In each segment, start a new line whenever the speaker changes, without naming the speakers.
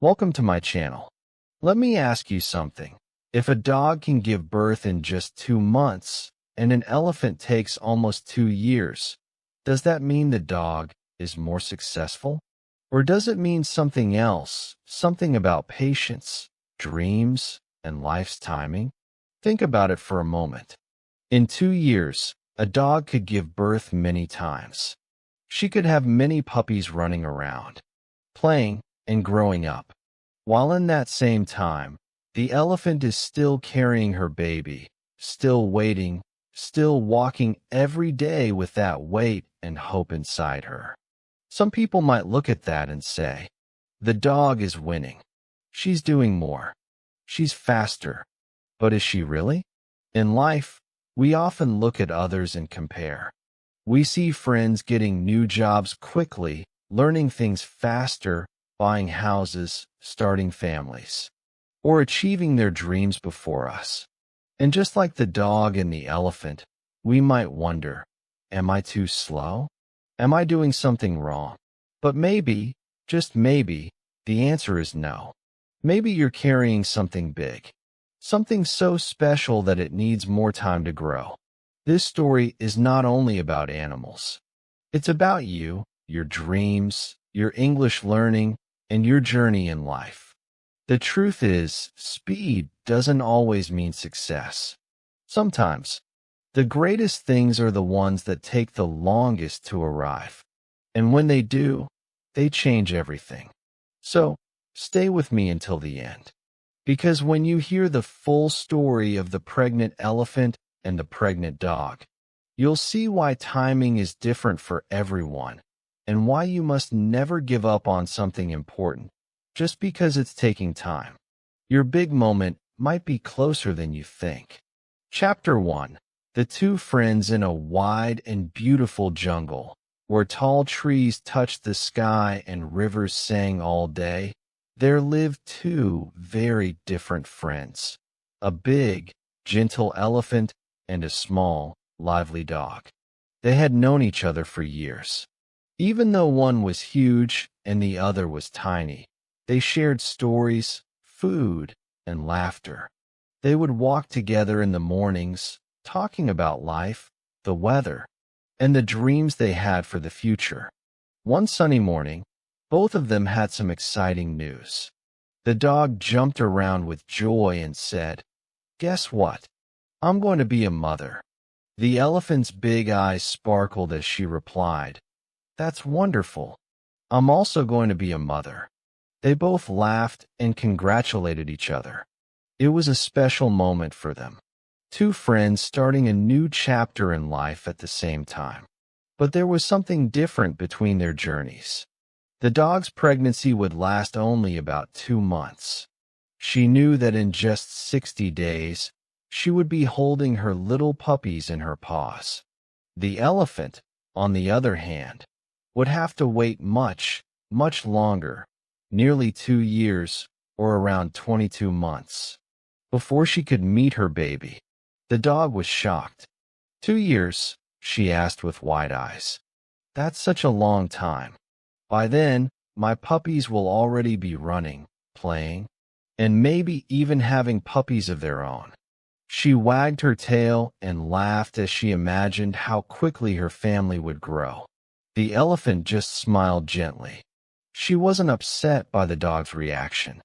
Welcome to my channel. Let me ask you something. If a dog can give birth in just 2 months and an elephant takes almost 2 years, does that mean the dog is more successful? Or does it mean something else, something about patience, dreams, and life's timing? Think about it for a moment. In 2 years, a dog could give birth many times. She could have many puppies running around, playing, and growing up. While in that same time, the elephant is still carrying her baby, still waiting, still walking every day with that weight and hope inside her. Some people might look at that and say, the dog is winning. She's doing more. She's faster. But is she really? In life, we often look at others and compare. We see friends getting new jobs quickly, learning things faster, buying houses, starting families, or achieving their dreams before us. And just like the dog and the elephant, we might wonder, am I too slow? Am I doing something wrong? But maybe, just maybe, the answer is no. Maybe you're carrying something big, something so special that it needs more time to grow. This story is not only about animals. It's about you, your dreams, your English learning, and your journey in life. The truth is, speed doesn't always mean success. Sometimes, the greatest things are the ones that take the longest to arrive. And when they do, they change everything. So, stay with me until the end. Because when you hear the full story of the pregnant elephant and the pregnant dog, you'll see why timing is different for everyone and why you must never give up on something important just because it's taking time. Your big moment might be closer than you think. Chapter 1. The two friends in a wide and beautiful jungle, where tall trees touched the sky and rivers sang all day, there lived two very different friends, a big, gentle elephant and a small, lively dog. They had known each other for years. Even though one was huge and the other was tiny, they shared stories, food, and laughter. They would walk together in the mornings, talking about life, the weather, and the dreams they had for the future. One sunny morning, both of them had some exciting news. The dog jumped around with joy and said, "Guess what? I'm going to be a mother." The elephant's big eyes sparkled as she replied, "That's wonderful. I'm also going to be a mother." They both laughed and congratulated each other. It was a special moment for them. Two friends starting a new chapter in life at the same time. But there was something different between their journeys. The dog's pregnancy would last only about 2 months. She knew that in just 60 days, she would be holding her little puppies in her paws. The elephant, on the other hand, would have to wait much, much longer, nearly 2 years, or around 22 months, before she could meet her baby. The dog was shocked. 2 years, she asked with wide eyes. That's such a long time. By then, my puppies will already be running, playing, and maybe even having puppies of their own. She wagged her tail and laughed as she imagined how quickly her family would grow. The elephant just smiled gently. She wasn't upset by the dog's reaction.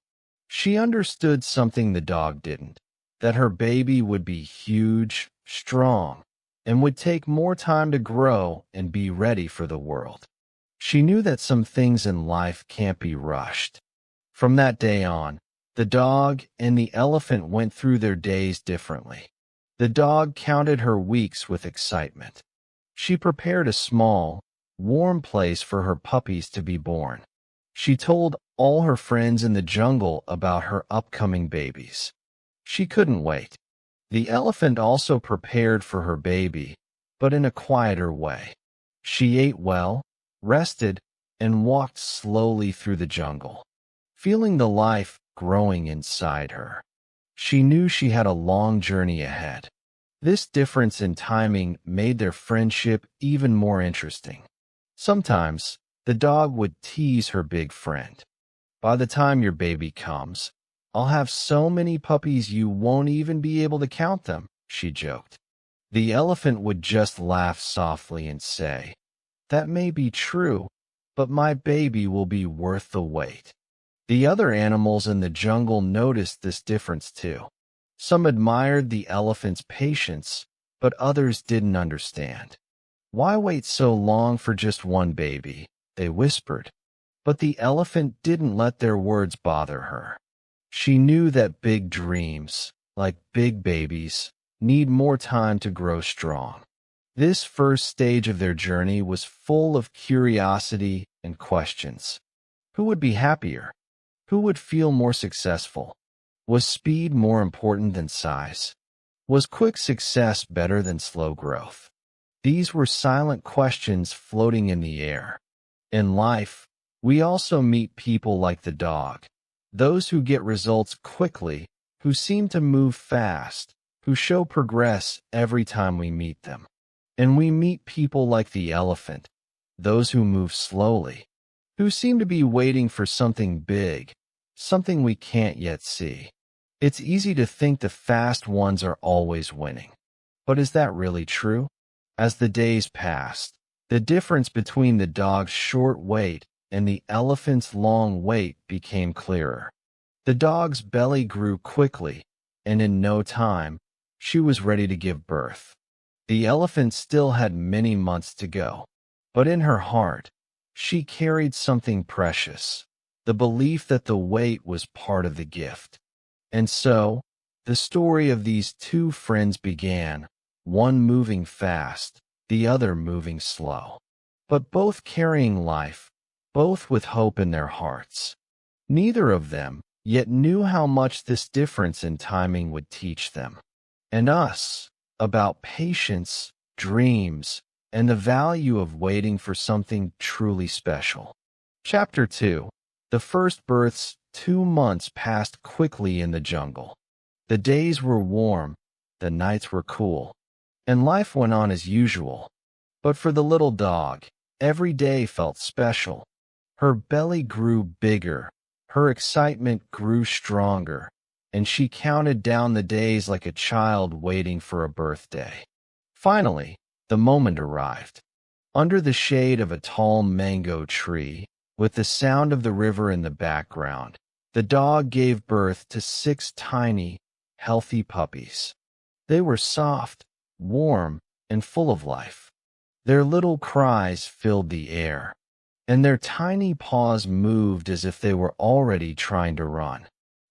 She understood something the dog didn't, that her baby would be huge, strong, and would take more time to grow and be ready for the world. She knew that some things in life can't be rushed. From that day on, the dog and the elephant went through their days differently. The dog counted her weeks with excitement. She prepared a small, warm place for her puppies to be born. She told all her friends in the jungle about her upcoming babies. She couldn't wait. The elephant also prepared for her baby, but in a quieter way. She ate well, rested, and walked slowly through the jungle, feeling the life growing inside her. She knew she had a long journey ahead. This difference in timing made their friendship even more interesting. Sometimes, the dog would tease her big friend. By the time your baby comes, I'll have so many puppies you won't even be able to count them, she joked. The elephant would just laugh softly and say, that may be true, but my baby will be worth the wait. The other animals in the jungle noticed this difference too. Some admired the elephant's patience, but others didn't understand. Why wait so long for just one baby? They whispered. But the elephant didn't let their words bother her. She knew that big dreams, like big babies, need more time to grow strong. This first stage of their journey was full of curiosity and questions. Who would be happier? Who would feel more successful? Was speed more important than size? Was quick success better than slow growth? These were silent questions floating in the air. In life, we also meet people like the dog, those who get results quickly, who seem to move fast, who show progress every time we meet them. And we meet people like the elephant, those who move slowly, who seem to be waiting for something big, something we can't yet see. It's easy to think the fast ones are always winning. But is that really true? As the days passed, the difference between the dog's short wait and the elephant's long wait became clearer. The dog's belly grew quickly, and in no time, she was ready to give birth. The elephant still had many months to go, but in her heart, she carried something precious, the belief that the wait was part of the gift. And so, the story of these two friends began, one moving fast, the other moving slow, but both carrying life, both with hope in their hearts. Neither of them yet knew how much this difference in timing would teach them. And us, about patience, dreams, and the value of waiting for something truly special. Chapter 2. The first births. 2 months passed quickly in the jungle. The days were warm, the nights were cool, and life went on as usual. But for the little dog, every day felt special. Her belly grew bigger, her excitement grew stronger, and she counted down the days like a child waiting for a birthday. Finally, the moment arrived. Under the shade of a tall mango tree, with the sound of the river in the background, the dog gave birth to 6 tiny, healthy puppies. They were soft, warm, and full of life. Their little cries filled the air, and their tiny paws moved as if they were already trying to run.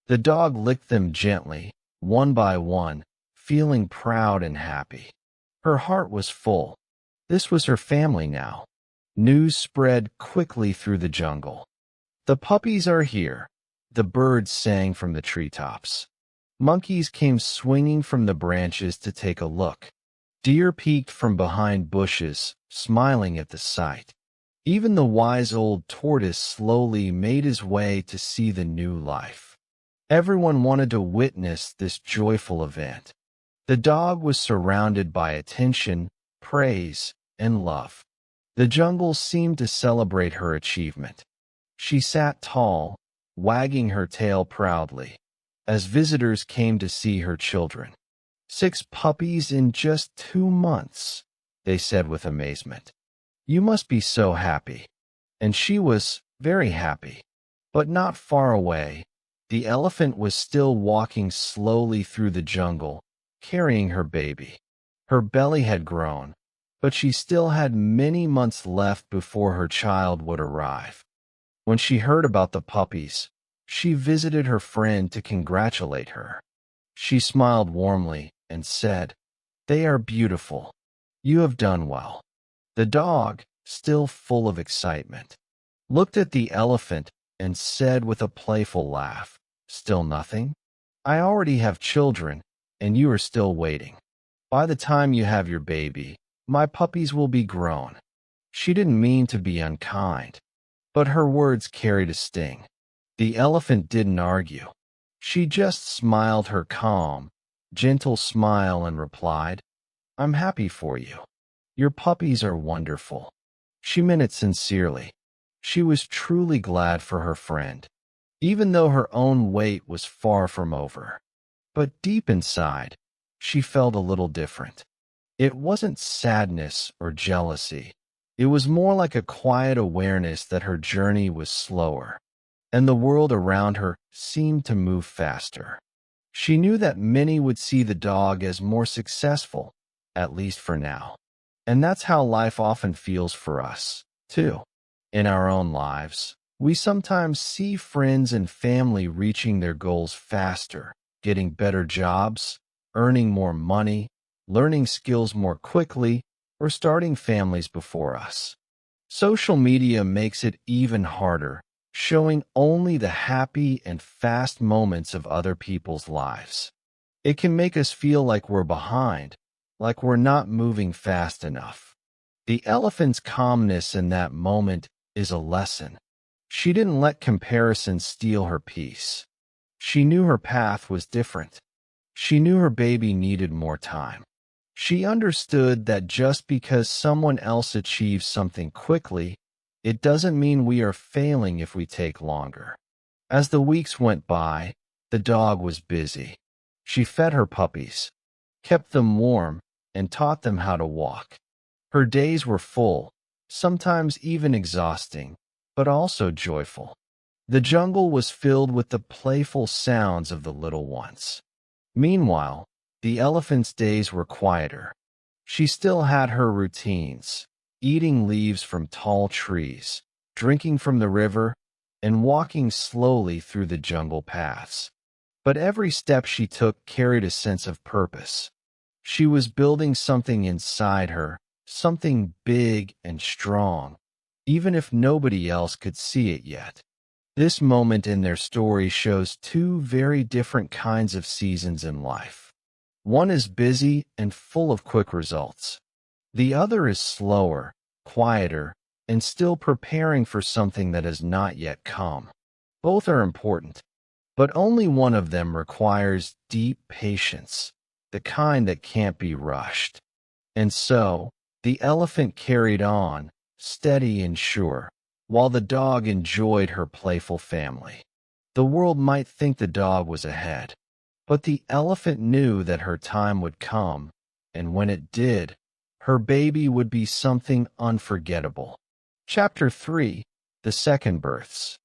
The dog licked them gently, one by one, feeling proud and happy. Her heart was full. This was her family now. News spread quickly through the jungle. The puppies are here, the birds sang from the treetops. Monkeys came swinging from the branches to take a look. Deer peeked from behind bushes, smiling at the sight. Even the wise old tortoise slowly made his way to see the new life. Everyone wanted to witness this joyful event. The dog was surrounded by attention, praise, and love. The jungle seemed to celebrate her achievement. She sat tall, wagging her tail proudly, as visitors came to see her children. 6 puppies in just 2 months, they said with amazement. You must be so happy. And she was very happy. But not far away, the elephant was still walking slowly through the jungle, carrying her baby. Her belly had grown, but she still had many months left before her child would arrive. When she heard about the puppies, she visited her friend to congratulate her. She smiled warmly and said, "They are beautiful. You have done well." The dog, still full of excitement, looked at the elephant and said with a playful laugh, "Still nothing? I already have children, and you are still waiting. By the time you have your baby, my puppies will be grown." She didn't mean to be unkind, but her words carried a sting. The elephant didn't argue. She just smiled her calm, gentle smile and replied, "I'm happy for you. Your puppies are wonderful." She meant it sincerely. She was truly glad for her friend. even though her own wait was far from over. But deep inside, she felt a little different. It wasn't sadness or jealousy. It was more like a quiet awareness that her journey was slower, and the world around her seemed to move faster. She knew that many would see the dog as more successful, at least for now. And that's how life often feels for us, too. In our own lives, we sometimes see friends and family reaching their goals faster, getting better jobs, earning more money, learning skills more quickly, or starting families before us. Social media makes it even harder, showing only the happy and fast moments of other people's lives. It can make us feel like we're behind, like we're not moving fast enough. The elephant's calmness in that moment is a lesson. She didn't let comparison steal her peace. She knew her path was different. She knew her baby needed more time. She understood that just because someone else achieves something quickly, it doesn't mean we are failing if we take longer. As the weeks went by, the dog was busy. She fed her puppies, kept them warm, and taught them how to walk. Her days were full, sometimes even exhausting, but also joyful. The jungle was filled with the playful sounds of the little ones. Meanwhile, the elephant's days were quieter. She still had her routines, eating leaves from tall trees, drinking from the river, and walking slowly through the jungle paths. But every step she took carried a sense of purpose. She was building something inside her, something big and strong, even if nobody else could see it yet. This moment in their story shows two very different kinds of seasons in life. One is busy and full of quick results. The other is slower, quieter, and still preparing for something that has not yet come. Both are important, but only one of them requires deep patience, the kind that can't be rushed. And so, the elephant carried on, steady and sure, while the dog enjoyed her playful family. The world might think the dog was ahead, but the elephant knew that her time would come, and when it did, her baby would be something unforgettable. Chapter 3: The Second Births.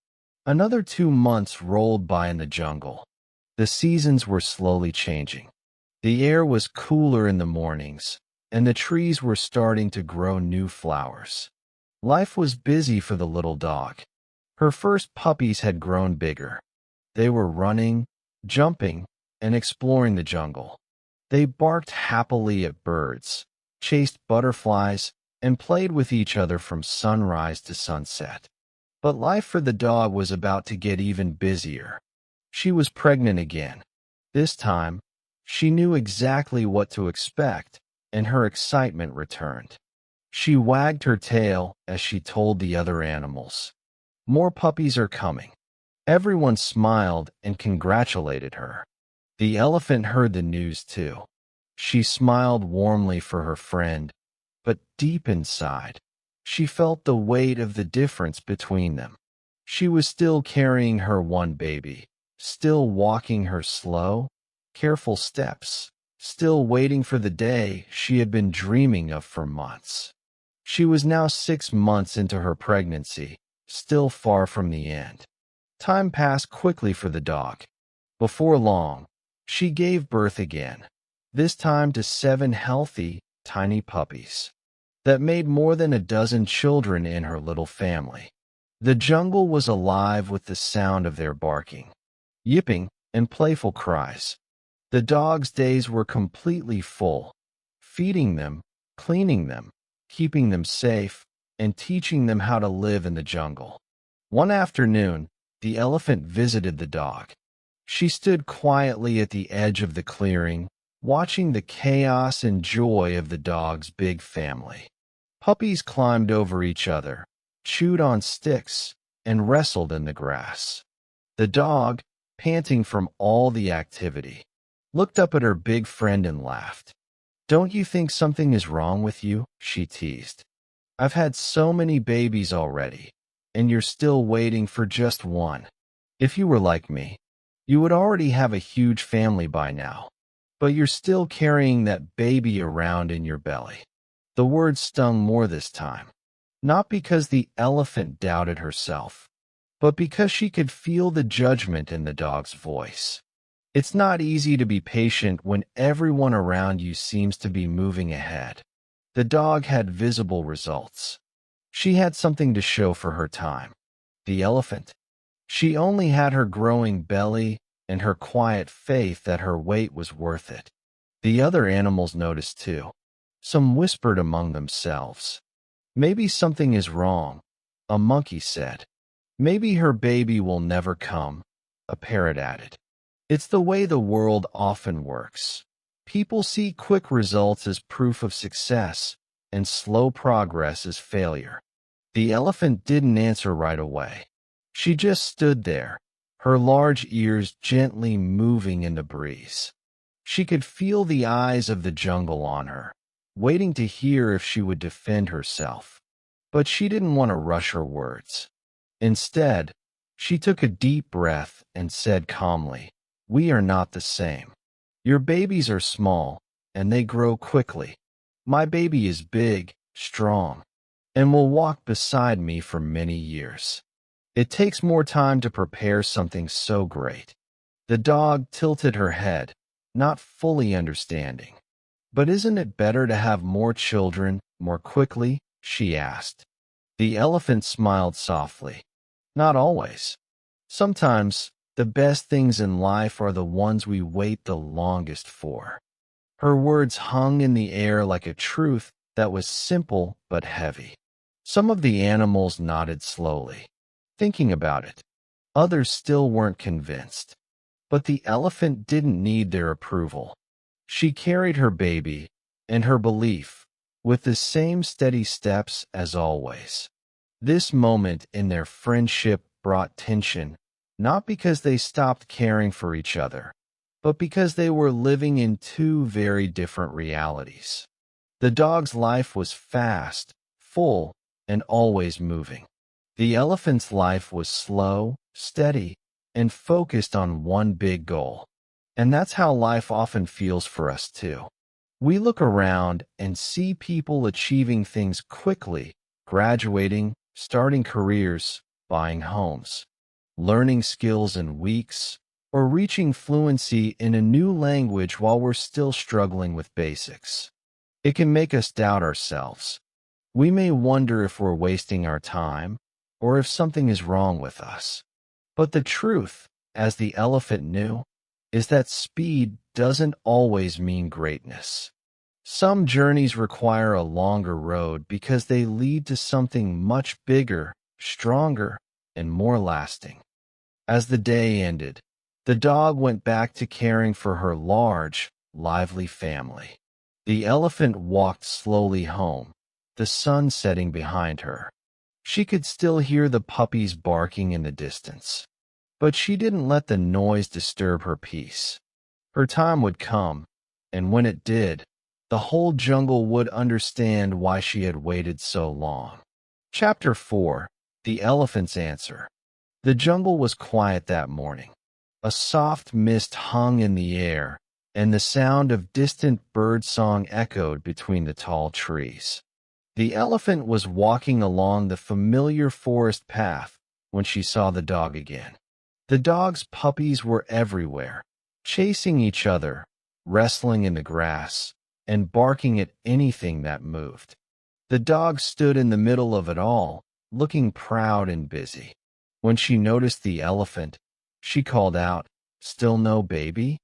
Another 2 months rolled by in the jungle. The seasons were slowly changing. The air was cooler in the mornings, and the trees were starting to grow new flowers. Life was busy for the little dog. Her first puppies had grown bigger. They were running, jumping, and exploring the jungle. They barked happily at birds, chased butterflies, and played with each other from sunrise to sunset. But life for the dog was about to get even busier. She was pregnant again. This time, she knew exactly what to expect, and her excitement returned. She wagged her tail as she told the other animals, "More puppies are coming." Everyone smiled and congratulated her. The elephant heard the news too. She smiled warmly for her friend, but deep inside, she felt the weight of the difference between them. She was still carrying her one baby, still walking her slow, careful steps, still waiting for the day she had been dreaming of for months. She was now 6 months into her pregnancy, still far from the end. Time passed quickly for the dog. Before long, she gave birth again, this time to 7 healthy, tiny puppies that made more than a dozen children in her little family. The jungle was alive with the sound of their barking, yipping, and playful cries. The dog's days were completely full, feeding them, cleaning them, keeping them safe, and teaching them how to live in the jungle. One afternoon, the elephant visited the dog. She stood quietly at the edge of the clearing, watching the chaos and joy of the dog's big family. Puppies climbed over each other, chewed on sticks, and wrestled in the grass. The dog, panting from all the activity, looked up at her big friend and laughed. "Don't you think something is wrong with you?" she teased. "I've had so many babies already, and you're still waiting for just one." If you were like me, you would already have a huge family by now, but you're still carrying that baby around in your belly. The words stung more this time, not because the elephant doubted herself, but because she could feel the judgment in the dog's voice. It's not easy to be patient when everyone around you seems to be moving ahead. The dog had visible results. She had something to show for her time. The elephant, she only had her growing belly and her quiet faith that her wait was worth it. The other animals noticed too. Some whispered among themselves. Maybe something is wrong, a monkey said. Maybe her baby will never come, a parrot added. It's the way the world often works. People see quick results as proof of success and slow progress as failure. The elephant didn't answer right away. She just stood there, her large ears gently moving in the breeze. She could feel the eyes of the jungle on her, waiting to hear if she would defend herself. But she didn't want to rush her words. Instead, she took a deep breath and said calmly, "We are not the same. Your babies are small, and they grow quickly. My baby is big, strong, and will walk beside me for many years. It takes more time to prepare something so great." The dog tilted her head, not fully understanding. "But isn't it better to have more children more quickly?" she asked. The elephant smiled softly. "Not always. Sometimes the best things in life are the ones we wait the longest for." Her words hung in the air like a truth that was simple but heavy. Some of the animals nodded slowly, thinking about it. Others still weren't convinced. But the elephant didn't need their approval. She carried her baby and her belief with the same steady steps as always. This moment in their friendship brought tension, not because they stopped caring for each other, but because they were living in two very different realities. The dog's life was fast, full, and always moving. The elephant's life was slow, steady, and focused on one big goal. And that's how life often feels for us too. We look around and see people achieving things quickly, graduating, starting careers, buying homes, learning skills in weeks, or reaching fluency in a new language while we're still struggling with basics. It can make us doubt ourselves. We may wonder if we're wasting our time, or if something is wrong with us. But the truth, as the elephant knew, is that speed doesn't always mean greatness. Some journeys require a longer road because they lead to something much bigger, stronger, and more lasting. As the day ended, the dog went back to caring for her large, lively family. The elephant walked slowly home, the sun setting behind her. She could still hear the puppies barking in the distance. But she didn't let the noise disturb her peace. Her time would come, and when it did, the whole jungle would understand why she had waited so long. Chapter 4: The Elephant's Answer. The jungle was quiet that morning. A soft mist hung in the air, and the sound of distant bird song echoed between the tall trees. The elephant was walking along the familiar forest path when she saw the dog again. The dog's puppies were everywhere, chasing each other, wrestling in the grass, and barking at anything that moved. The dog stood in the middle of it all, looking proud and busy. When she noticed the elephant, she called out, "Still no baby?"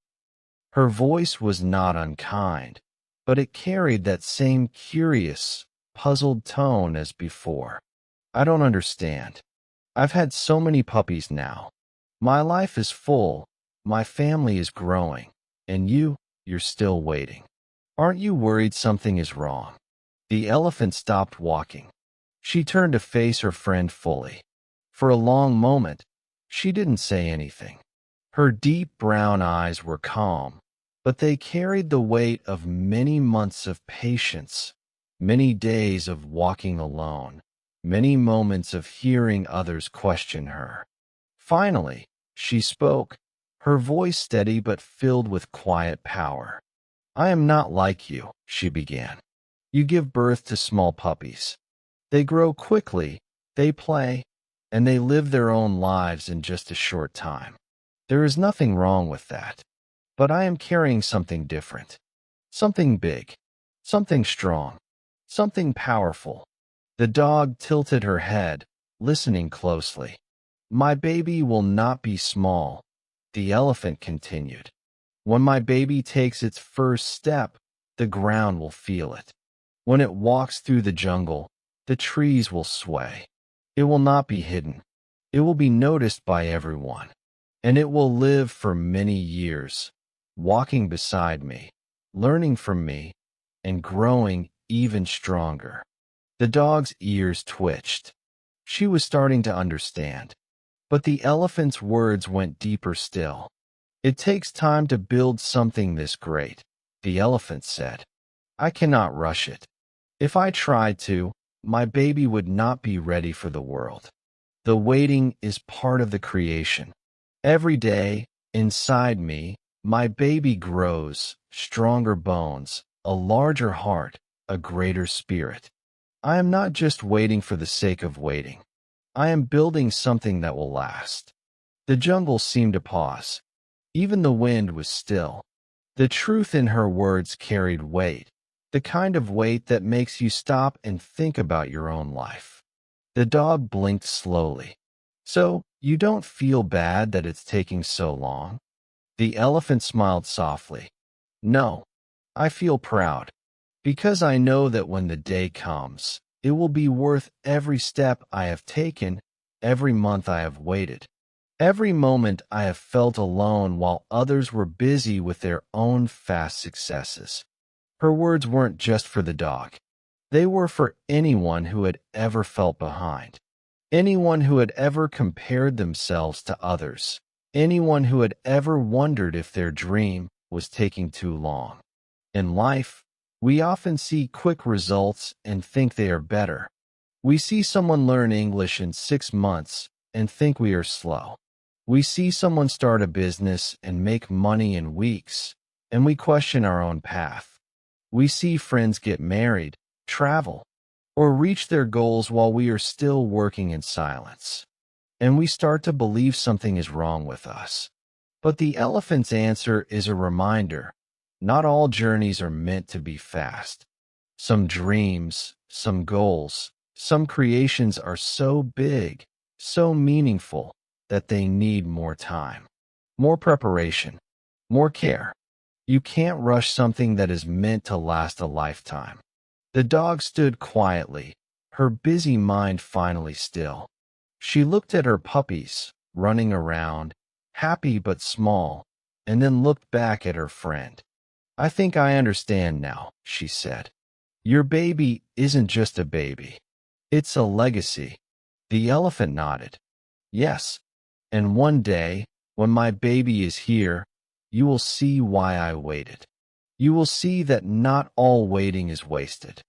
Her voice was not unkind, but it carried that same curious, puzzled tone as before. "I don't understand. I've had so many puppies now. My life is full, my family is growing, and you're still waiting. Aren't you worried something is wrong?" The elephant stopped walking. She turned to face her friend fully. For a long moment, she didn't say anything. Her deep brown eyes were calm, but they carried the weight of many months of patience, many days of walking alone, many moments of hearing others question her. Finally, She spoke, her voice steady but filled with quiet power. I am not like you, she began. You give birth to small puppies. They grow quickly, they play, and they live their own lives in just a short time. There is nothing wrong with that. But I am carrying something different. Something big. Something strong. Something powerful. The dog tilted her head, listening closely. My baby will not be small, the elephant continued. When my baby takes its first step, the ground will feel it. When it walks through the jungle, the trees will sway. It will not be hidden. It will be noticed by everyone. And it will live for many years, walking beside me, learning from me, and growing even stronger. The dog's ears twitched. She was starting to understand. But the elephant's words went deeper still. It takes time to build something this great, the elephant said. I cannot rush it. If I tried to, my baby would not be ready for the world. The waiting is part of the creation. Every day, inside me, my baby grows, stronger bones, a larger heart, a greater spirit. I am not just waiting for the sake of waiting. I am building something that will last. The jungle seemed to pause. Even the wind was still. The truth in her words carried weight, the kind of weight that makes you stop and think about your own life. The dog blinked slowly. So, you don't feel bad that it's taking so long? The elephant smiled softly. No, I feel proud. Because I know that when the day comes, it will be worth every step I have taken, every month I have waited, every moment I have felt alone while others were busy with their own fast successes. Her words weren't just for the dog. They were for anyone who had ever felt behind. Anyone who had ever compared themselves to others. Anyone who had ever wondered if their dream was taking too long. In life, we often see quick results and think they are better. We see someone learn English in 6 months and think we are slow. We see someone start a business and make money in weeks, and we question our own path. We see friends get married, travel, or reach their goals while we are still working in silence. And we start to believe something is wrong with us. But the elephant's answer is a reminder. Not all journeys are meant to be fast. Some dreams, some goals, some creations are so big, so meaningful, that they need more time, more preparation, more care. You can't rush something that is meant to last a lifetime. The dog stood quietly, her busy mind finally still. She looked at her puppies, running around, happy but small, and then looked back at her friend. I think I understand now, she said. Your baby isn't just a baby. It's a legacy. The elephant nodded. Yes, and one day, when my baby is here, you will see why I waited. You will see that not all waiting is wasted.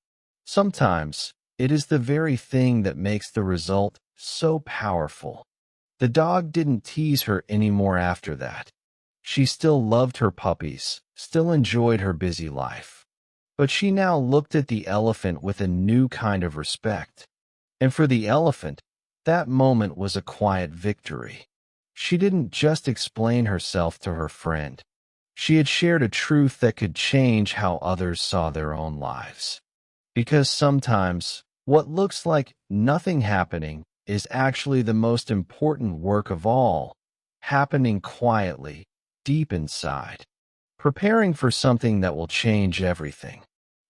Sometimes, it is the very thing that makes the result so powerful. The dog didn't tease her anymore after that. She still loved her puppies, still enjoyed her busy life. But she now looked at the elephant with a new kind of respect. And for the elephant, that moment was a quiet victory. She didn't just explain herself to her friend. She had shared a truth that could change how others saw their own lives. Because sometimes, what looks like nothing happening is actually the most important work of all, happening quietly, deep inside, preparing for something that will change everything.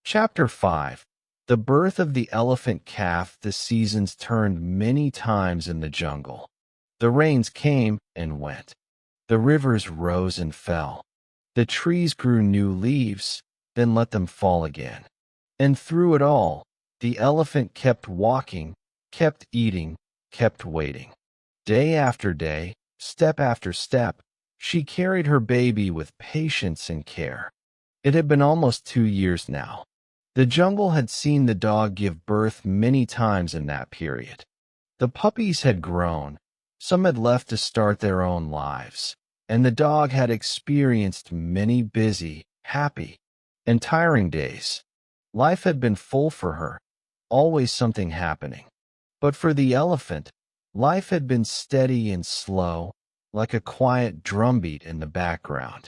Chapter 5. The birth of the elephant calf. The seasons turned many times in the jungle. The rains came and went. The rivers rose and fell. The trees grew new leaves, then let them fall again. And through it all, the elephant kept walking, kept eating, kept waiting. Day after day, step after step, she carried her baby with patience and care. It had been almost 2 years now. The jungle had seen the dog give birth many times in that period. The puppies had grown, Some had left to start their own lives, and the dog had experienced many busy, happy, and tiring days. Life had been full for her, always something happening. But for the elephant, life had been steady and slow, like a quiet drumbeat in the background.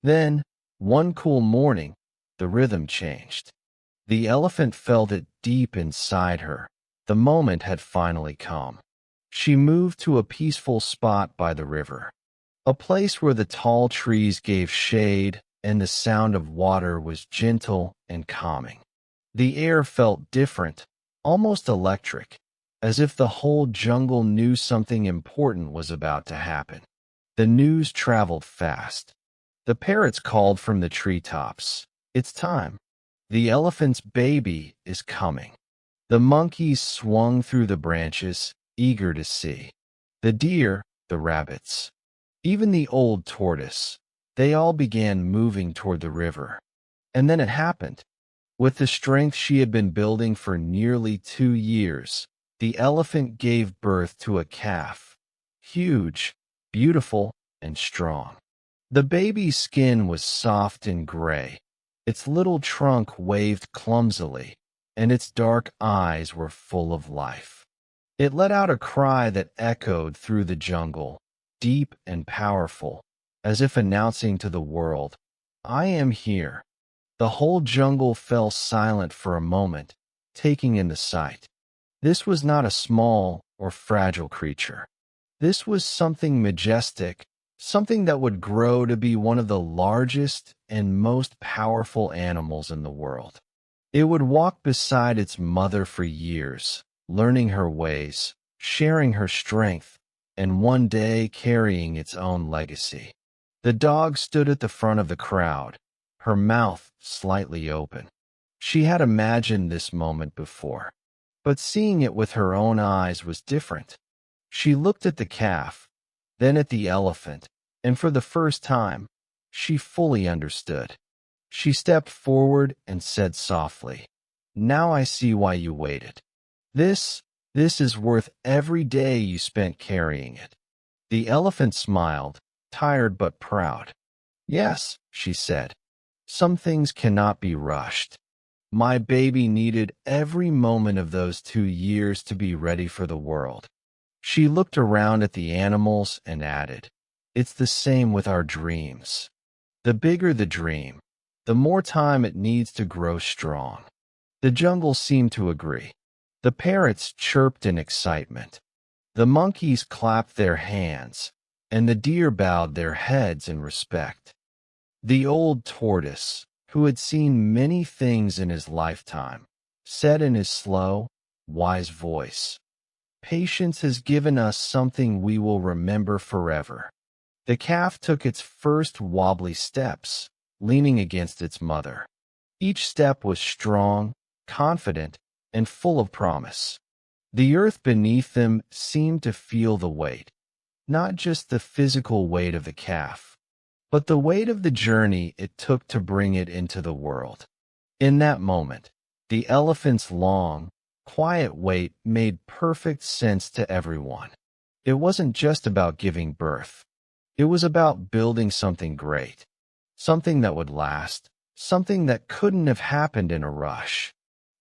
Then, one cool morning, the rhythm changed. The elephant felt it deep inside her. The moment had finally come. She moved to a peaceful spot by the river, a place where the tall trees gave shade and the sound of water was gentle and calming. The air felt different, almost electric, as if the whole jungle knew something important was about to happen. The news traveled fast. The parrots called from the treetops. "It's time. The elephant's baby is coming." The monkeys swung through the branches, eager to see. The deer, the rabbits, even the old tortoise, they all began moving toward the river. And then it happened. With the strength she had been building for nearly 2 years, the elephant gave birth to a calf. Huge, beautiful, and strong. The baby's skin was soft and gray. Its little trunk waved clumsily, and its dark eyes were full of life. It let out a cry that echoed through the jungle, deep and powerful, as if announcing to the world, "I am here." The whole jungle fell silent for a moment, taking in the sight. This was not a small or fragile creature. This was something majestic, something that would grow to be one of the largest and most powerful animals in the world. It would walk beside its mother for years, learning her ways, sharing her strength, and one day carrying its own legacy. The dog stood at the front of the crowd, her mouth slightly open. She had imagined this moment before, but seeing it with her own eyes was different. She looked at the calf, then at the elephant, and for the first time, she fully understood. She stepped forward and said softly, "Now I see why you waited. This is worth every day you spent carrying it." The elephant smiled, tired but proud. "Yes," she said, "some things cannot be rushed. My baby needed every moment of those 2 years to be ready for the world." She looked around at the animals and added, "It's the same with our dreams. The bigger the dream, the more time it needs to grow strong." The jungle seemed to agree. The parrots chirped in excitement. The monkeys clapped their hands, and the deer bowed their heads in respect. The old tortoise, who had seen many things in his lifetime, said in his slow, wise voice, "Patience has given us something we will remember forever." The calf took its first wobbly steps, leaning against its mother. Each step was strong, confident, and full of promise. The earth beneath them seemed to feel the weight, not just the physical weight of the calf, but the weight of the journey it took to bring it into the world. In that moment, the elephant's long, quiet wait made perfect sense to everyone. It wasn't just about giving birth. It was about building something great, something that would last, something that couldn't have happened in a rush.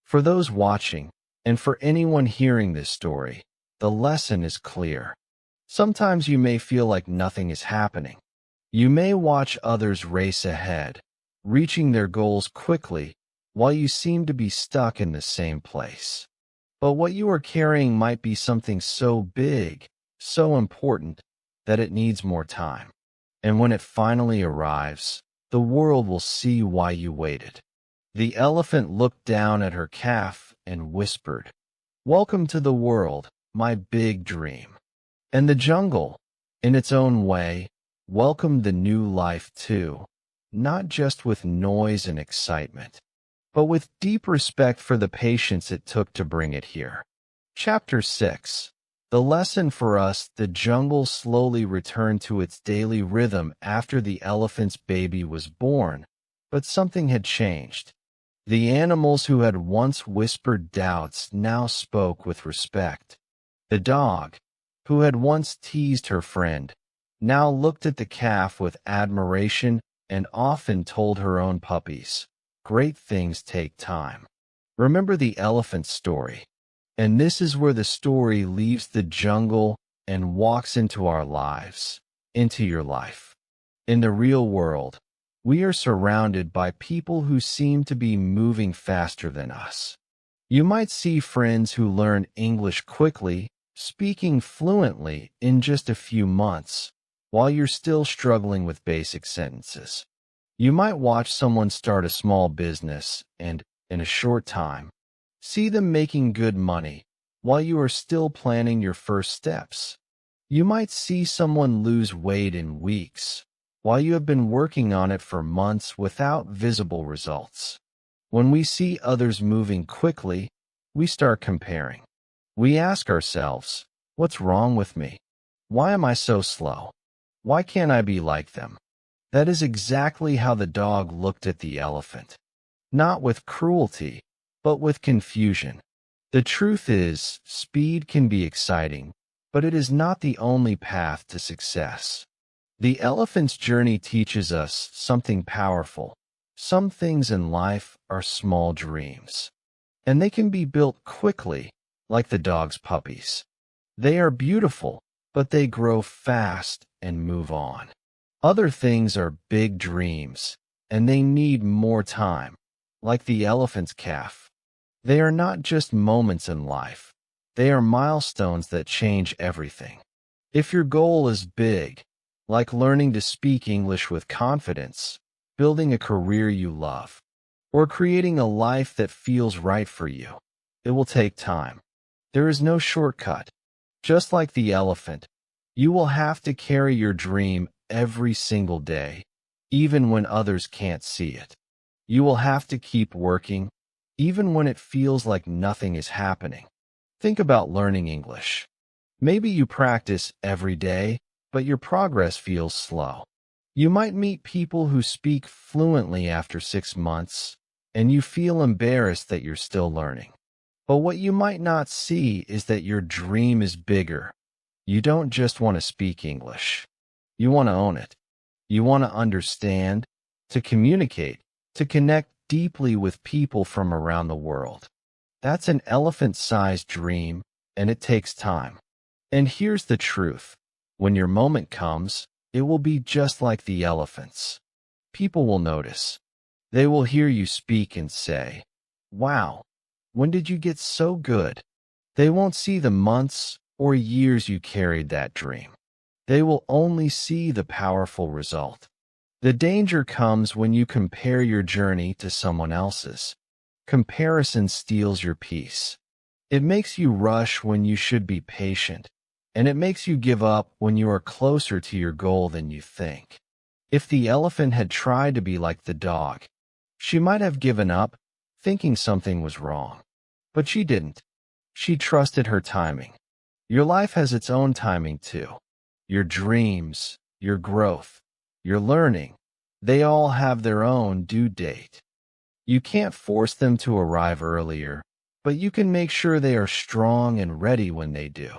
For those watching, and for anyone hearing this story, the lesson is clear. Sometimes you may feel like nothing is happening. You may watch others race ahead, reaching their goals quickly, while you seem to be stuck in the same place. But what you are carrying might be something so big, so important, that it needs more time. And when it finally arrives, the world will see why you waited. The elephant looked down at her calf and whispered, "Welcome to the world, my big dream." And the jungle, in its own way, welcomed the new life too, not just with noise and excitement, but with deep respect for the patience it took to bring it here. Chapter 6. The lesson for us: the jungle slowly returned to its daily rhythm after the elephant's baby was born, but something had changed. The animals who had once whispered doubts now spoke with respect. The dog, who had once teased her friend, now looked at the calf with admiration and often told her own puppies, "Great things take time." Remember the elephant story. And this is where the story leaves the jungle and walks into our lives, into your life. In the real world, we are surrounded by people who seem to be moving faster than us. You might see friends who learn English quickly, speaking fluently in just a few months, while you're still struggling with basic sentences. You might watch someone start a small business and, in a short time, see them making good money while you are still planning your first steps. You might see someone lose weight in weeks while you have been working on it for months without visible results. When we see others moving quickly, we start comparing. We ask ourselves, what's wrong with me? Why am I so slow? Why can't I be like them? That is exactly how the dog looked at the elephant. Not with cruelty, but with confusion. The truth is, speed can be exciting, but it is not the only path to success. The elephant's journey teaches us something powerful. Some things in life are small dreams, and they can be built quickly, like the dog's puppies. They are beautiful, but they grow fast and move on. Other things are big dreams, and they need more time, like the elephant's calf. They are not just moments in life. They are milestones that change everything. If your goal is big, like learning to speak English with confidence, building a career you love, or creating a life that feels right for you, it will take time. There is no shortcut. Just like the elephant, you will have to carry your dream every single day, even when others can't see it. You will have to keep working, even when it feels like nothing is happening. Think about learning English. Maybe you practice every day, but your progress feels slow. You might meet people who speak fluently after 6 months, and you feel embarrassed that you're still learning. But what you might not see is that your dream is bigger. You don't just want to speak English. You want to own it. You want to understand, to communicate, to connect deeply with people from around the world. That's an elephant-sized dream, and it takes time. And here's the truth. When your moment comes, it will be just like the elephants. People will notice. They will hear you speak and say, "Wow, when did you get so good?" They won't see the months or years you carried that dream. They will only see the powerful result. The danger comes when you compare your journey to someone else's. Comparison steals your peace. It makes you rush when you should be patient, and it makes you give up when you are closer to your goal than you think. If the elephant had tried to be like the dog, she might have given up, thinking something was wrong. But she didn't. She trusted her timing. Your life has its own timing too. Your dreams, your growth, your learning, they all have their own due date. You can't force them to arrive earlier, but you can make sure they are strong and ready when they do.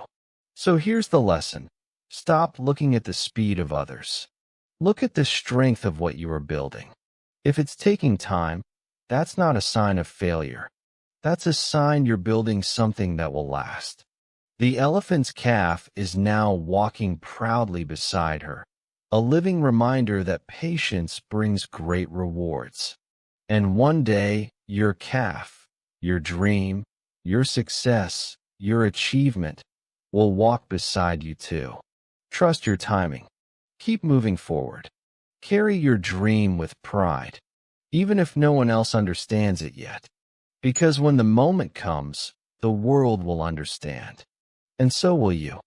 So here's the lesson. Stop looking at the speed of others. Look at the strength of what you are building. If it's taking time, that's not a sign of failure. That's a sign you're building something that will last. The elephant's calf is now walking proudly beside her, a living reminder that patience brings great rewards. And one day, your calf, your dream, your success, your achievement will walk beside you too. Trust your timing. Keep moving forward. Carry your dream with pride, even if no one else understands it yet. Because when the moment comes, the world will understand. And so will you.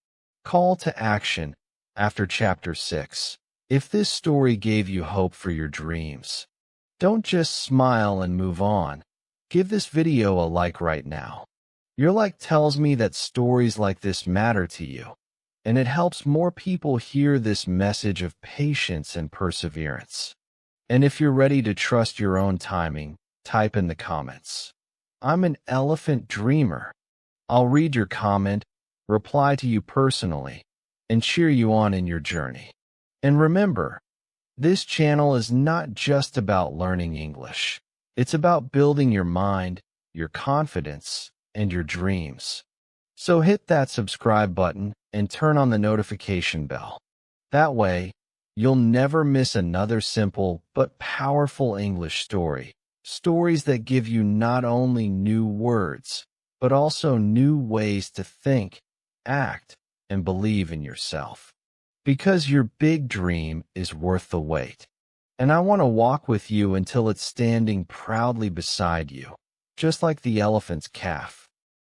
Call to action after Chapter 6. If this story gave you hope for your dreams, don't just smile and move on. Give this video a like right now. Your like tells me that stories like this matter to you, and it helps more people hear this message of patience and perseverance. And if you're ready to trust your own timing, type in the comments, "I'm an elephant dreamer." I'll read your comment, reply to you personally, and cheer you on in your journey. And remember, this channel is not just about learning English. It's about building your mind, your confidence, and your dreams. So hit that subscribe button and turn on the notification bell. That way, you'll never miss another simple but powerful English story. Stories that give you not only new words, but also new ways to think, act, and believe in yourself. Because your big dream is worth the wait. And I want to walk with you until it's standing proudly beside you, just like the elephant's calf.